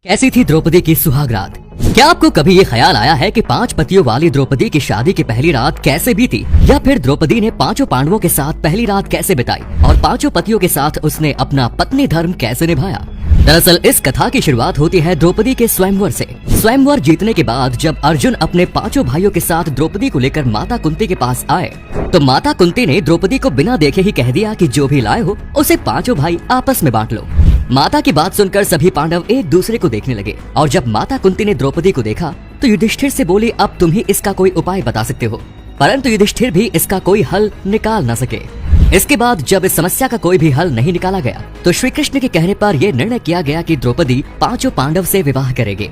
कैसी थी द्रौपदी की सुहाग रात। क्या आपको कभी ये ख्याल आया है कि 5 पतियों वाली द्रौपदी की शादी की पहली रात कैसे बीती, या फिर द्रौपदी ने 5 पांडवों के साथ पहली रात कैसे बिताई और 5 पतियों के साथ उसने अपना पत्नी धर्म कैसे निभाया। दरअसल इस कथा की शुरुआत होती है द्रौपदी के स्वयंवर से। स्वयंवर जीतने के बाद जब अर्जुन अपने 5 भाइयों के साथ द्रौपदी को लेकर माता कुंती के पास आए, तो माता कुंती ने द्रौपदी को बिना देखे ही कह दिया कि जो भी लाए हो उसे 5 भाई आपस में बांट लो। माता की बात सुनकर सभी पांडव एक दूसरे को देखने लगे, और जब माता कुंती ने द्रौपदी को देखा तो युधिष्ठिर से बोली, अब तुम ही इसका कोई उपाय बता सकते हो। परंतु युधिष्ठिर भी इसका कोई हल निकाल न सके। इसके बाद जब इस समस्या का कोई भी हल नहीं निकाला गया, तो श्री कृष्ण के कहने पर यह निर्णय किया गया कि द्रौपदी 5 पांडव से विवाह करेगी।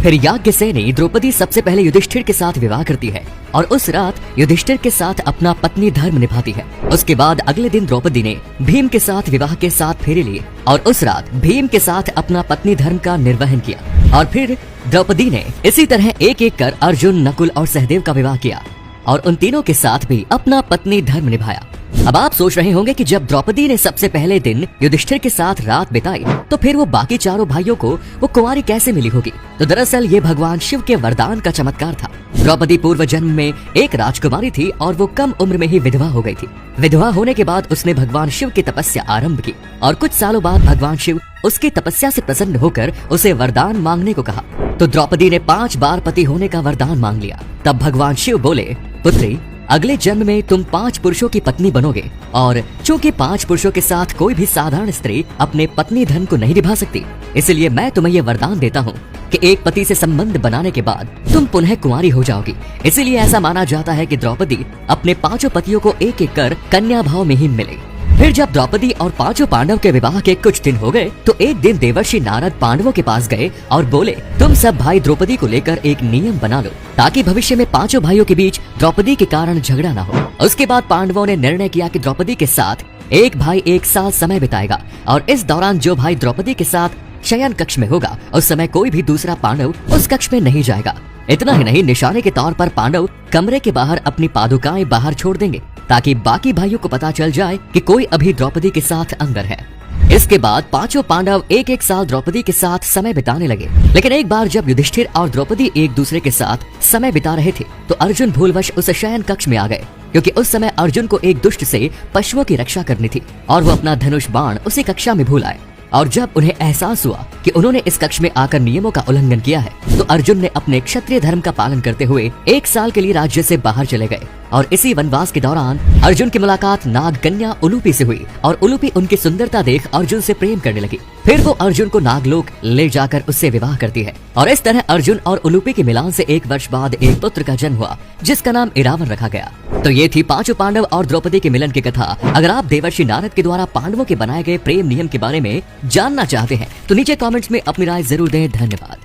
फिर याज्ञसेनी द्रौपदी सबसे पहले युधिष्ठिर के साथ विवाह करती है और उस रात युधिष्ठिर के साथ अपना पत्नी धर्म निभाती है। उसके बाद अगले दिन द्रौपदी ने भीम के साथ विवाह के 7 फेरे लिए और उस रात भीम के साथ अपना पत्नी धर्म का निर्वहन किया। और फिर द्रौपदी ने इसी तरह एक एक कर अर्जुन, नकुल और सहदेव का विवाह किया और उन तीनों के साथ भी अपना पत्नी धर्म निभाया। अब आप सोच रहे होंगे कि जब द्रौपदी ने सबसे पहले दिन युधिष्ठिर के साथ रात बिताई, तो फिर वो बाकी चारों भाइयों को वो कुंवारी कैसे मिली होगी। तो दरअसल ये भगवान शिव के वरदान का चमत्कार था। द्रौपदी पूर्व जन्म में एक राजकुमारी थी और वो कम उम्र में ही विधवा हो गई थी। विधवा होने के बाद उसने भगवान शिव की तपस्या आरंभ की और कुछ सालों बाद भगवान शिव उसकी तपस्या से प्रसन्न होकर उसे वरदान मांगने को कहा। तो द्रौपदी ने 5 बार पति होने का वरदान मांग लिया। तब भगवान शिव बोले, पुत्री, अगले जन्म में तुम 5 पुरुषों की पत्नी बनोगे, और चूंकि 5 पुरुषों के साथ कोई भी साधारण स्त्री अपने पत्नी धर्म को नहीं निभा सकती, इसलिए मैं तुम्हें यह वरदान देता हूँ कि एक पति से संबंध बनाने के बाद तुम पुनः कुंवारी हो जाओगी। इसीलिए ऐसा माना जाता है कि द्रौपदी अपने 5 पतियों को एक एक कर कन्या भाव में ही मिले। फिर जब द्रौपदी और 5 पांडव के विवाह के कुछ दिन हो गए, तो एक दिन देवर्षि नारद पांडवों के पास गए और बोले, तुम सब भाई द्रौपदी को लेकर एक नियम बना लो ताकि भविष्य में 5 भाइयों के बीच द्रौपदी के कारण झगड़ा न हो। उसके बाद पांडवों ने निर्णय किया कि द्रौपदी के साथ एक भाई 1 साल समय बिताएगा और इस दौरान जो भाई द्रौपदी के साथ शयन कक्ष में होगा, उस समय कोई भी दूसरा पांडव उस कक्ष में नहीं जाएगा। इतना ही नहीं, निशाने के तौर पर पांडव कमरे के बाहर अपनी पादुकाएं बाहर छोड़ देंगे ताकि बाकी भाइयों को पता चल जाए कि कोई अभी द्रौपदी के साथ अंदर है। इसके बाद 5 पांडव एक एक साल द्रौपदी के साथ समय बिताने लगे। लेकिन एक बार जब युधिष्ठिर और द्रौपदी एक दूसरे के साथ समय बिता रहे थे, तो अर्जुन भूलवश उस शयन कक्ष में आ गए, क्योंकि उस समय अर्जुन को एक दुष्ट से पशुओं की रक्षा करनी थी और वो अपना धनुष बाण उसी कक्षा में भूल आए। और जब उन्हें एहसास हुआ कि उन्होंने इस कक्ष में आकर नियमों का उल्लंघन किया है, तो अर्जुन ने अपने क्षत्रिय धर्म का पालन करते हुए 1 साल के लिए राज्य से बाहर चले गए। और इसी वनवास के दौरान अर्जुन की मुलाकात नाग कन्या उलूपी से हुई और उलूपी उनकी सुंदरता देख अर्जुन से प्रेम करने लगी। फिर वो अर्जुन को नागलोक ले जाकर उससे विवाह करती है और इस तरह अर्जुन और उलूपी के मिलान से 1 वर्ष बाद एक पुत्र का जन्म हुआ, जिसका नाम इरावन रखा गया। तो ये थी 5 पांडव और द्रौपदी के मिलन की कथा। अगर आप देवर्षि नारद के द्वारा पांडवों के बनाए गए प्रेम नियम के बारे में जानना चाहते हैं, तो नीचे कमेंट्स में अपनी राय जरूर दें। धन्यवाद।